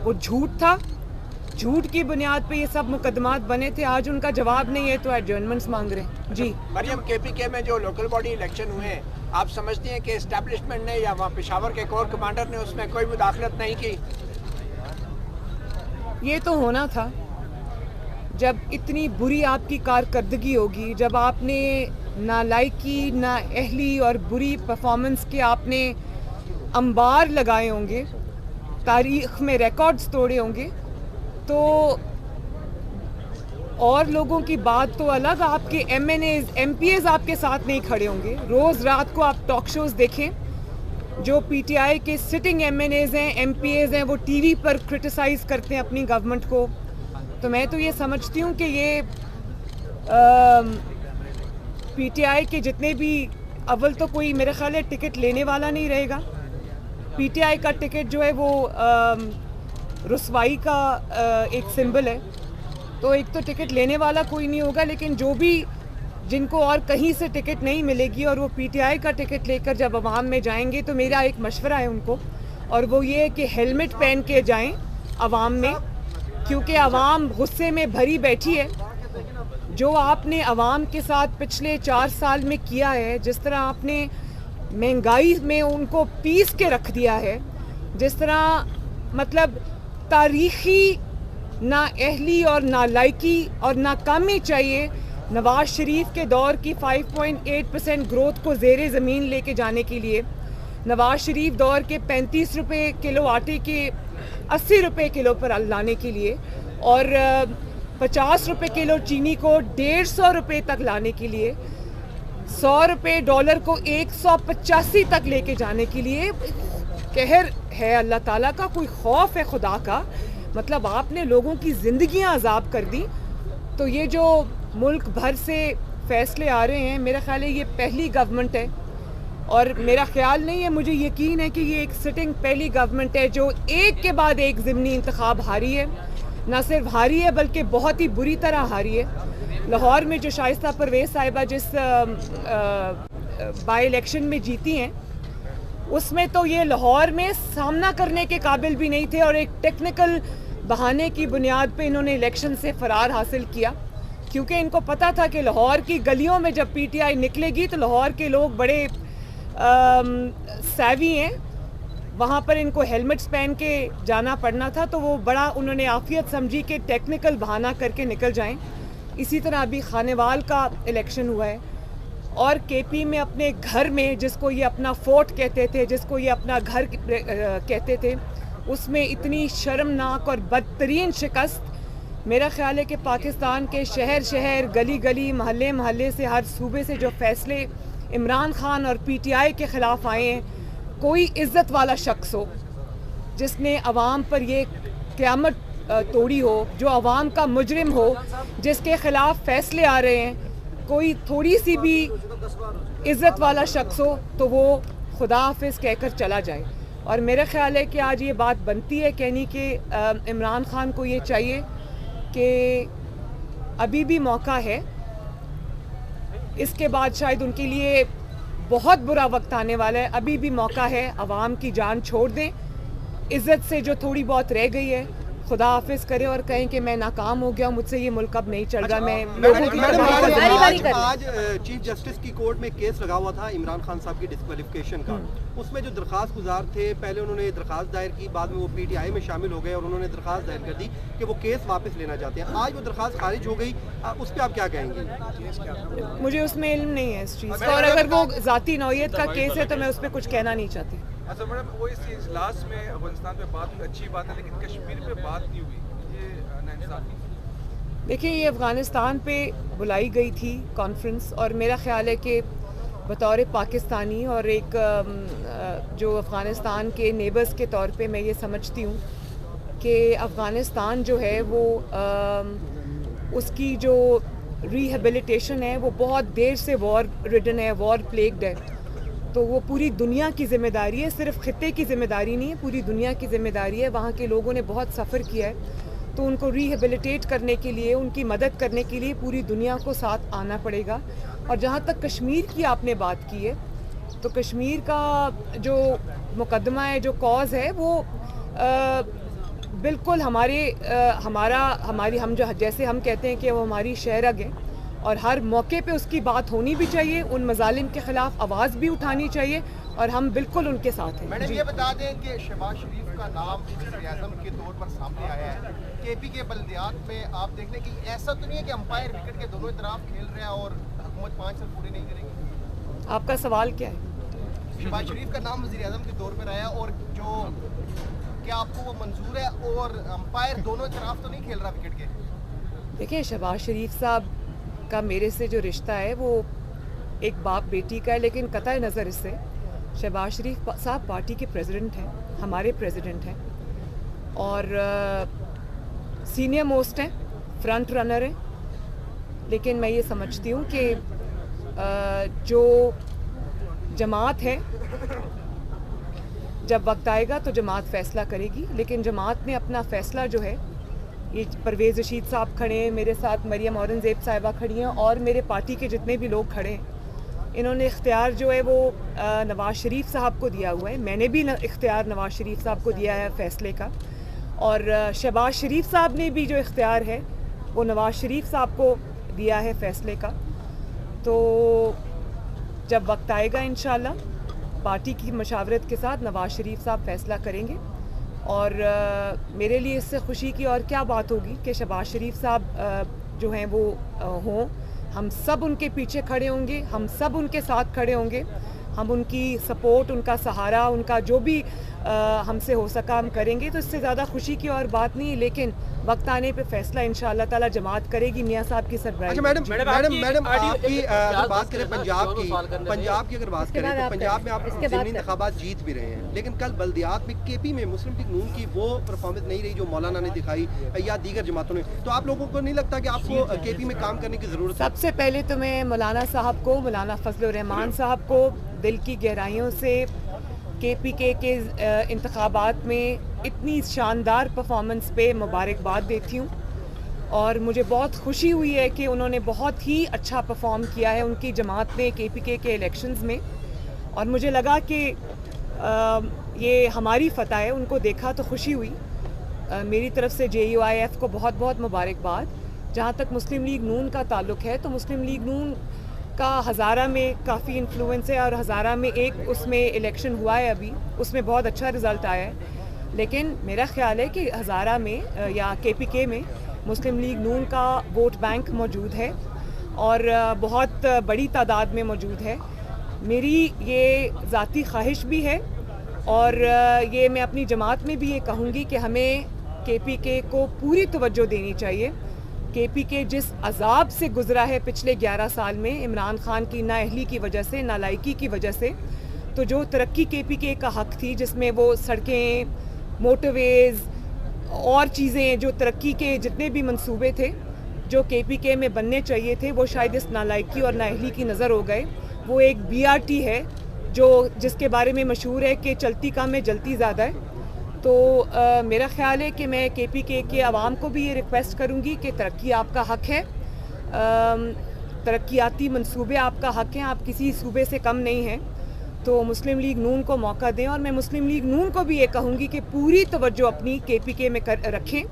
वो झूठ था, झूठ की बुनियाद पे ये सब मुकदमात बने थे। आज उनका जवाब नहीं है तो एडजर्नमेंट्स मांग रहे हैं। जी मरियम, KPK में जो लोकल बॉडी इलेक्शन हुए हैं, आप समझती हैं कि एस्टैब्लिशमेंट ने या वहाँ पेशावर के कोर कमांडर ने उसमें कोई मुदाखलत नहीं की? ये तो होना था। जब इतनी बुरी आपकी कारकर्दगी होगी, जब आपने नालायकी, नाअहली और बुरी परफॉर्मेंस के आपने अंबार लगाए होंगे, तारीख में रिकॉर्ड्स तोड़े होंगे, तो और लोगों की बात तो अलग, आपके MNAs, MPAs आपके साथ नहीं खड़े होंगे। रोज़ रात को आप टॉक शोज़ देखें, जो PTI के सिटिंग MNAs हैं, MPAs हैं, वो TV पर क्रिटिसाइज़ करते हैं अपनी गवर्नमेंट को। तो मैं तो ये समझती हूँ कि ये PTI के जितने भी, अव्वल तो कोई मेरे ख्याल है टिकट लेने वाला नहीं रहेगा। PTI का टिकट जो है वो रुसवाई का एक सिंबल है, तो एक तो टिकट लेने वाला कोई नहीं होगा। लेकिन जो भी, जिनको और कहीं से टिकट नहीं मिलेगी और वो PTI का टिकट लेकर जब अवाम में जाएंगे, तो मेरा एक मशवरा है उनको, और वो ये है कि हेलमेट पहन के जाएं अवाम में, क्योंकि अवाम गुस्से में भरी बैठी है। जो आपने अवाम के साथ पिछले 4 साल में किया है, जिस तरह आपने महंगाई में उनको पीस के रख दिया है, जिस तरह मतलब तारीखी नाअहली और नालायकी और नाकामी चाहिए नवाज शरीफ के दौर की 5.8% ग्रोथ को ज़ेरे ज़मीन लेके जाने के लिए, नवाज शरीफ दौर के 35 रुपये किलो आटे के 80 रुपये किलो पर लाने के लिए, और 50 रुपये किलो चीनी को 150 रुपये तक लाने के लिए, 100 रुपये डॉलर को 185 तक लेके जाने के लिए। कहर है अल्लाह ताला का, कोई खौफ है खुदा का। मतलब आपने लोगों की ज़िंदगियां अजाब कर दी। तो ये जो मुल्क भर से फैसले आ रहे हैं, मेरा ख्याल है ये पहली गवर्नमेंट है, और मेरा ख्याल नहीं है, मुझे यकीन है कि ये एक सिटिंग पहली गवर्नमेंट है जो एक के बाद एक ज़िमनी इंतखाब हारी है। ना सिर्फ हारी है बल्कि बहुत ही बुरी तरह हारी है। लाहौर में जो शाइस्ता परवेज़ साहिबा जिस बाई इलेक्शन में जीती हैं, उसमें तो ये लाहौर में सामना करने के काबिल भी नहीं थे, और एक टेक्निकल बहाने की बुनियाद पे इन्होंने इलेक्शन से फ़रार हासिल किया, क्योंकि इनको पता था कि लाहौर की गलियों में जब PTI निकलेगी तो लाहौर के लोग बड़े सैवी हैं, वहाँ पर इनको हेलमेट्स पहन के जाना पड़ना था। तो वो बड़ा उन्होंने आफियत समझी कि टेक्निकल बहाना करके निकल जाएं। इसी तरह अभी खानेवाल का इलेक्शन हुआ है, और KP में अपने घर में, जिसको ये अपना फोर्ट कहते थे, जिसको ये अपना घर कहते थे, उसमें इतनी शर्मनाक और बदतरीन शिकस्त। मेरा ख्याल है कि पाकिस्तान के शहर शहर, गली गली, महल्ले महल्ले से, हर सूबे से जो फैसले इमरान खान और PTI के ख़िलाफ़ आए हैं, कोई इज़्ज़त वाला शख्स हो जिसने अवाम पर ये क़यामत तोड़ी हो, जो अवाम का मुजरिम हो, जिसके ख़िलाफ़ फ़ैसले आ रहे हैं, कोई थोड़ी सी भी इज़्ज़त वाला शख्स हो तो वो खुदा हाफिज़ कहकर चला जाए। और मेरा ख्याल है कि आज ये बात बनती है कहनी कि इमरान खान को ये चाहिए कि अभी भी मौका है, इसके बाद शायद उनके लिए बहुत बुरा वक्त आने वाला है। अभी भी मौका है, अवाम की जान छोड़ दें, इज़्ज़त से जो थोड़ी बहुत रह गई है खुदा हाफिज़ करे, और कहें कि मैं नाकाम हो गया, मुझसे ये मुल्क अब नहीं चल रहा। मैं लोगों की आज चीफ जस्टिस की कोर्ट में केस लगा हुआ था इमरान खान साहब की डिस्क्वालिफिकेशन का। उसमें जो दरख्वास्त गुजार थे, पहले उन्होंने दरख्वास्त दायर की, बाद में वो PTI में शामिल हो गए और उन्होंने दरख्वास्त दायर कर दी कि वो केस वापस लेना चाहते हैं। आज वो दरख्वास्त खारिज हो गई, उस पर आप क्या कहेंगे? मुझे उसमें इल्म नहीं है इस चीज़ का, और अगर वो ज़ाती नौयत का केस है तो मैं उस पर कुछ कहना नहीं चाहती। अच्छा मैडम, वो इस इजलास में अफगानिस्तान पे बात हुई, अच्छी बात है, लेकिन कश्मीर पे बात नहीं हुई, ये नाइंसाफी। देखिए, ये अफ़गानिस्तान पे बुलाई गई थी कॉन्फ्रेंस, और मेरा ख्याल है कि बतौर पाकिस्तानी और एक जो अफ़गानिस्तान के नेबर्स के तौर पे मैं ये समझती हूँ कि अफ़गानिस्तान जो है वो उसकी जो रिहेबिलिटेशन है वो बहुत देर से वॉर रिडन है, वॉर प्लेग्ड है। तो वो पूरी दुनिया की ज़िम्मेदारी है, सिर्फ खित्ते की ज़िम्मेदारी नहीं है, पूरी दुनिया की ज़िम्मेदारी है। वहाँ के लोगों ने बहुत सफ़र किया है, तो उनको रिहेबिलिटेट करने के लिए, उनकी मदद करने के लिए पूरी दुनिया को साथ आना पड़ेगा। और जहाँ तक कश्मीर की आपने बात की है, तो कश्मीर का जो मुकदमा है, जो कॉज है, वो बिल्कुल हम जो जैसे हम कहते हैं कि वो हमारी शहरग है और हर मौके पे उसकी बात होनी भी चाहिए, उन मजालिम के खिलाफ आवाज़ भी उठानी चाहिए और हम बिल्कुल उनके साथ हैं। मैडम ये बता दें कि शहबाज शरीफ का नाम वज़ीर-ए-आज़म के तौर पर सामने आया है। केपी के बल्दियात में आप देख लें कि ऐसा तो नहीं है कि अंपायर विकेट के दोनों तरफ खेल रहे हैं और हुकूमत 5 साल पूरे नहीं करेगी। आपका सवाल क्या है? शहबाज शरीफ का नाम वज़ीर-ए-आज़म के तौर पर आया और जो क्या आपको वो मंजूर है और अंपायर दोनों तरफ तो नहीं खेल रहा विकेट के? देखिए, शहबाज शरीफ साहब का मेरे से जो रिश्ता है वो एक बाप बेटी का है, लेकिन कतई नज़र इससे शहबाज शरीफ साहब पार्टी के प्रेसिडेंट हैं, हमारे प्रेसिडेंट हैं और सीनियर मोस्ट हैं, फ्रंट रनर हैं। लेकिन मैं ये समझती हूँ कि जो जमात है, जब वक्त आएगा तो जमात फ़ैसला करेगी, लेकिन जमात ने अपना फ़ैसला जो है, ये परवेज़ रशीद साहब खड़े हैं, मेरे साथ मरियम औरंगज़ेब साहिबा खड़ी हैं और मेरे पार्टी के जितने भी लोग खड़े हैं, इन्होंने इख्तियार जो है वो नवाज़ शरीफ साहब को दिया हुआ है। मैंने भी इख्तियार नवाज़ शरीफ साहब को दिया है फ़ैसले का और शहबाज शरीफ साहब ने भी जो इख्तियार है वो नवाज़ शरीफ साहब को दिया है फ़ैसले का। तो जब वक्त आएगा इंशाअल्लाह पार्टी की मशावरत के साथ नवाज़ शरीफ साहब फ़ैसला करेंगे और मेरे लिए इससे खुशी की और क्या बात होगी कि शहबाज शरीफ साहब जो हैं वो हों, हम सब उनके पीछे खड़े होंगे, हम सब उनके साथ खड़े होंगे, हम उनकी सपोर्ट, उनका सहारा, उनका जो भी हमसे हो सका हम करेंगे। तो इससे ज़्यादा खुशी की और बात नहीं, लेकिन वक्त आने पे फैसला इंशाअल्लाह ताला जमात करेगी मियाँ साहब की सरबराही। अच्छा मैडम आपकी अगर बात करें पंजाब की अगर बात करें तो पंजाब में आप ज़मीनी इंतखाबात जीत भी रहे हैं, लेकिन कल बल्दियात में केपी में मुस्लिम लीग नून की वो परफॉर्मेंस नहीं रही जो मौलाना ने दिखाई या दीगर जमातों ने। तो आप लोगों को नहीं लगता कि आपको केपी में काम करने की ज़रूरत है? सबसे पहले तो मैं मौलाना साहब को, मौलाना फजल रहमान साहब को दिल की गहराइयों से KPK के इंतखाबात में इतनी शानदार परफॉर्मेंस पे मुबारकबाद देती हूँ और मुझे बहुत खुशी हुई है कि उन्होंने बहुत ही अच्छा परफॉर्म किया है उनकी जमात ने KPK के इलेक्शंस में और मुझे लगा कि ये हमारी फ़तह है। उनको देखा तो खुशी हुई। मेरी तरफ से JUIF को बहुत बहुत मुबारकबाद। जहाँ तक मुस्लिम लीग नून का ताल्लुक़ है तो मुस्लिम लीग नून का हज़ारा में काफ़ी इन्फ्लुएंस है और हज़ारा में एक उसमें इलेक्शन हुआ है अभी, उसमें बहुत अच्छा रिज़ल्ट आया है। लेकिन मेरा ख़्याल है कि हज़ारा में या KPK में मुस्लिम लीग नून का वोट बैंक मौजूद है और बहुत बड़ी तादाद में मौजूद है। मेरी ये ज़ाती ख्वाहिश भी है और ये मैं अपनी जमात में भी ये कहूँगी कि हमें KPK को पूरी तवज्जो देनी चाहिए। KPK जिस अजाब से गुजरा है पिछले 11 साल में इमरान खान की नाअहली की वजह से, नालायकी की वजह से, तो जो तरक्की KPK का हक थी जिसमें वो सड़कें, मोटरवेज़ और चीज़ें, जो तरक्की के जितने भी मंसूबे थे जो KPK में बनने चाहिए थे, वो शायद इस नालायकी और नाअहली की नज़र हो गए। वो एक BRT है जो जिसके बारे में मशहूर है कि चलती कम है जलती ज़्यादा है। तो मेरा ख़्याल है कि मैं KPK के अवाम को भी ये रिक्वेस्ट करूँगी कि तरक्की आपका हक है, तरक्याती मंसूबे आपका हक हैं, आप किसी सूबे से कम नहीं हैं। तो मुस्लिम लीग नून को मौका दें और मैं मुस्लिम लीग नून को भी ये कहूँगी कि पूरी तवज्जो अपनी KPK में रखें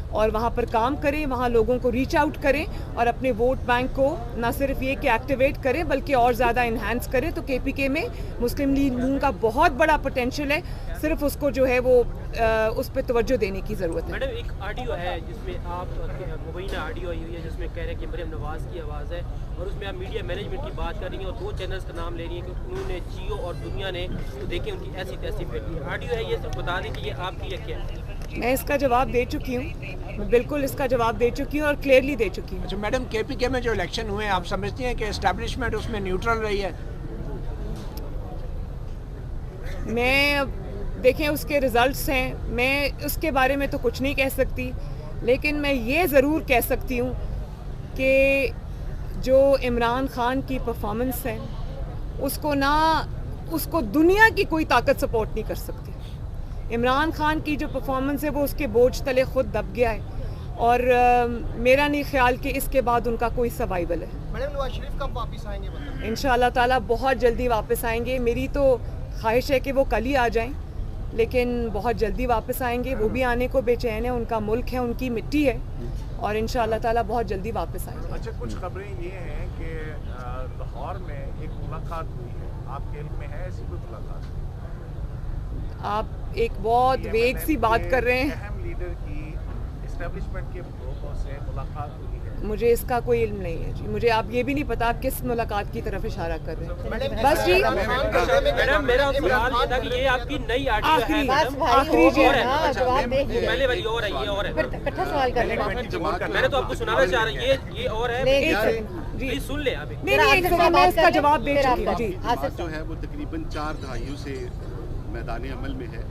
और वहाँ पर काम करें, वहाँ लोगों को रीच आउट करें और अपने वोट बैंक को ना सिर्फ ये कि एक्टिवेट करें बल्कि और ज़्यादा इन्हांस करें। तो KPK में मुस्लिम लीग नून का बहुत बड़ा पोटेंशियल है, सिर्फ उसको जो है वो उस पर तवज्जो देने की ज़रूरत है। मैडम एक ऑडियो है जिसमें आप मुबैना ऑडियो आई हुई है जिसमें कह रहे हैं कि मरियम नवाज़ की आवाज़ है और उसमें आप मीडिया मैनेजमेंट की बात कर रही हैं और 2 चैनल्स का नाम ले रही हैं कि उन्होंने जियो और दुनिया ने तो देखें उनकी ऐसी तैसी फेंकी। ऑडियो है, ये सिर्फ बता दें कि ये आपकी है क्या है? मैं इसका जवाब दे चुकी हूँ, मैं बिल्कुल इसका जवाब दे चुकी हूँ और क्लियरली दे चुकी हूँ। अच्छा मैडम, KPK में जो इलेक्शन हुए आप समझती हैं कि एस्टैब्लिशमेंट उसमें न्यूट्रल रही है? मैं देखें उसके रिज़ल्ट्स हैं, मैं उसके बारे में तो कुछ नहीं कह सकती, लेकिन मैं ये ज़रूर कह सकती हूँ कि जो इमरान खान की परफॉर्मेंस है उसको दुनिया की कोई ताकत सपोर्ट नहीं कर सकती। इमरान खान की जो परफॉर्मेंस है वो उसके बोझ तले खुद दब गया है और मेरा नहीं ख्याल कि इसके बाद उनका कोई सर्वाइवल है। मैडम नवाज शरीफ कब वापस आएंगे? इंशाअल्लाह ताला बहुत जल्दी वापस आएंगे। मेरी तो ख्वाहिश है कि वो कल ही आ जाएं लेकिन बहुत जल्दी वापस आएंगे। वो भी आने को बेचैन है, उनका मुल्क है, उनकी मिट्टी है, और इंशाअल्लाह ताला बहुत जल्दी वापस आएंगे। अच्छा, कुछ खबरें ये हैं कि लाहौर में एक मुलाकात हुई है, आपके इल्म में है ऐसी कोई मुलाकात? आप एक बहुत वेग सी बात कर रहे हैं। अहम लीडर की एस्टेब्लिशमेंट के लोगों से मुलाकात हुई है? मुझे इसका कोई इल्म नहीं है जी। मुझे आप ये भी नहीं पता आप किस मुलाकात की तरफ इशारा कर रहे हैं। बस जी, मैडम मेरा सवाल ये था कि ये आपकी नई ऑडियो है मैडम, आखिरी जी और है। हाँ, जवाब दे पहले वाली और है, ये और है। इकट्ठा सवाल कर लेना। मैंने तो आपको सुनाना चाह रही ये और है, प्लीज सुन ले अभी। नहीं, एक सेकंड, मैं इसका जवाब दे चुकी हूँ जी। जमात जो है वो तकरीबन 4 दहाइयों से मैदान अमल में है,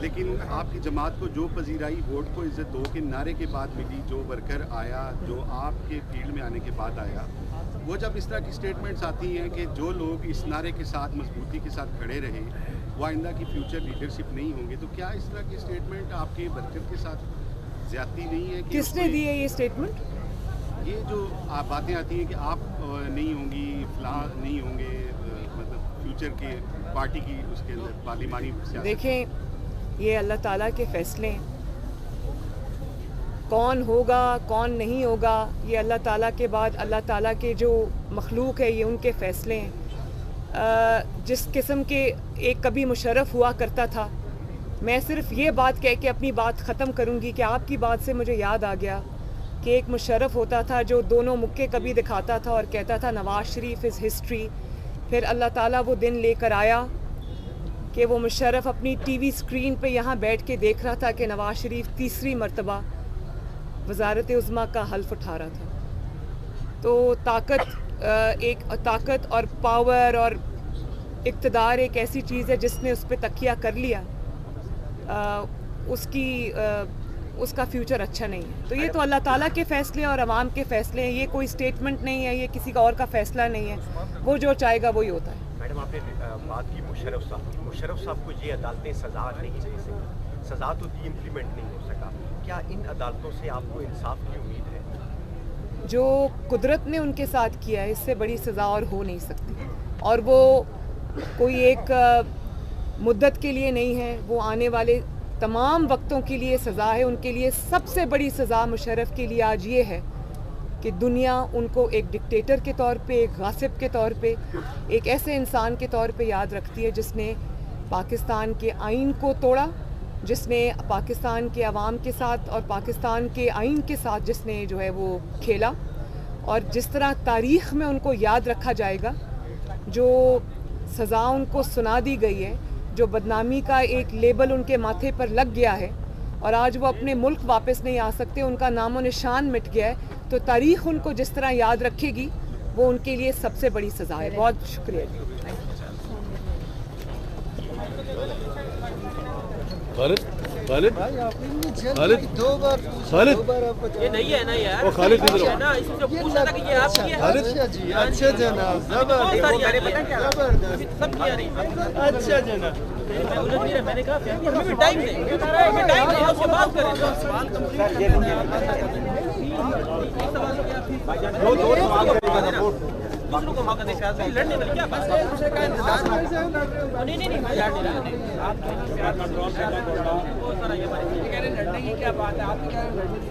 लेकिन आपकी जमात को जो पजीराई वोट को इज्जत दो के नारे के बाद मिली, जो वर्कर आया, जो आपके फील्ड में आने के बाद आया, वो जब इस तरह की स्टेटमेंट्स आती हैं कि जो लोग इस नारे के साथ मजबूती के साथ खड़े रहे वो आइंदा की फ्यूचर लीडरशिप नहीं होंगे, तो क्या इस तरह की स्टेटमेंट आपके वर्कर के साथ ज्यादती नहीं है? किसने दी है ये स्टेटमेंट? ये जो बातें आती हैं कि आप नहीं होंगी, फलां नहीं होंगे, मतलब फ्यूचर के पार्टी की उसके अंदर पार्लिमानी सियासत। देखें, ये अल्लाह ताला के फ़ैसले हैं। कौन होगा कौन नहीं होगा, ये अल्लाह ताला के बाद अल्लाह ताला के जो मखलूक है ये उनके फ़ैसले हैं। जिस किस्म के एक कभी मुशर्रफ हुआ करता था, मैं सिर्फ ये बात कह के अपनी बात ख़त्म करूँगी कि आपकी बात से मुझे याद आ गया कि एक मुशर्रफ होता था जो दोनों मुक्के कभी दिखाता था और कहता था नवाज़ शरीफ इज़ हिस्ट्री। फिर अल्लाह ताला वो दिन लेकर आया कि वो मुशर्रफ अपनी टीवी स्क्रीन पे यहाँ बैठ के देख रहा था कि नवाज़ शरीफ तीसरी मर्तबा वज़ारत उज़्मा का हल्फ उठा रहा था। तो ताकत और पावर और इक़्तिदार एक ऐसी चीज़ है जिसने उस पर तकिया कर लिया, उसका फ्यूचर अच्छा नहीं है। तो ये तो अल्लाह ताला के फ़ैसले और अवाम के फ़ैसले हैं, ये कोई स्टेटमेंट नहीं है, ये किसी का और का फ़ैसला नहीं है। वो जो चाहेगा वही होता है। मैडम, आपने बात की मुशर्रफ साहब को ये अदालतें सज़ा नहीं दे सकी, सज़ा तो दी, इम्प्लीमेंट नहीं हो सका। क्या इन अदालतों से आपको इंसाफ की उम्मीद है? जो कुदरत ने उनके साथ किया है इससे बड़ी सज़ा और हो नहीं सकती, और वो कोई एक मुद्दत के लिए नहीं है, वो आने वाले तमाम वक्तों के लिए सज़ा है। उनके लिए सबसे बड़ी सज़ा मुशर्रफ के लिए आज ये है कि दुनिया उनको एक डिक्टेटर के तौर पे, एक गासिब के तौर पे, एक ऐसे इंसान के तौर पे याद रखती है जिसने पाकिस्तान के आइन को तोड़ा, जिसने पाकिस्तान के अवाम के साथ और पाकिस्तान के आइन के साथ जिसने जो है वो खेला। और जिस तरह तारीख़ में उनको याद रखा जाएगा, जो सज़ा उनको सुना दी गई है, जो बदनामी का एक लेबल उनके माथे पर लग गया है और आज वो अपने मुल्क वापस नहीं आ सकते, उनका नामो निशान मिट गया है, तो तारीख़ उनको जिस तरह याद रखेगी वो उनके लिए सबसे बड़ी सज़ा है। बहुत शुक्रिया। ये नहीं है ना यार, खालिद है ना, इससे पूछा था कि ये आपकी है। अच्छा जी, अच्छा जनाब, जबरदस्त, सब किया नहीं। अच्छा जनाब, मैंने कहा हमें भी टाइम दें, उसके बाद करें। दूसरों को मौका दे, लड़ने वाली क्या बात है? नहीं मैं लड़ नहीं रहा। आप बहुत सारा ये कह रहे लड़ने की क्या बात है? आप क्या लड़ने की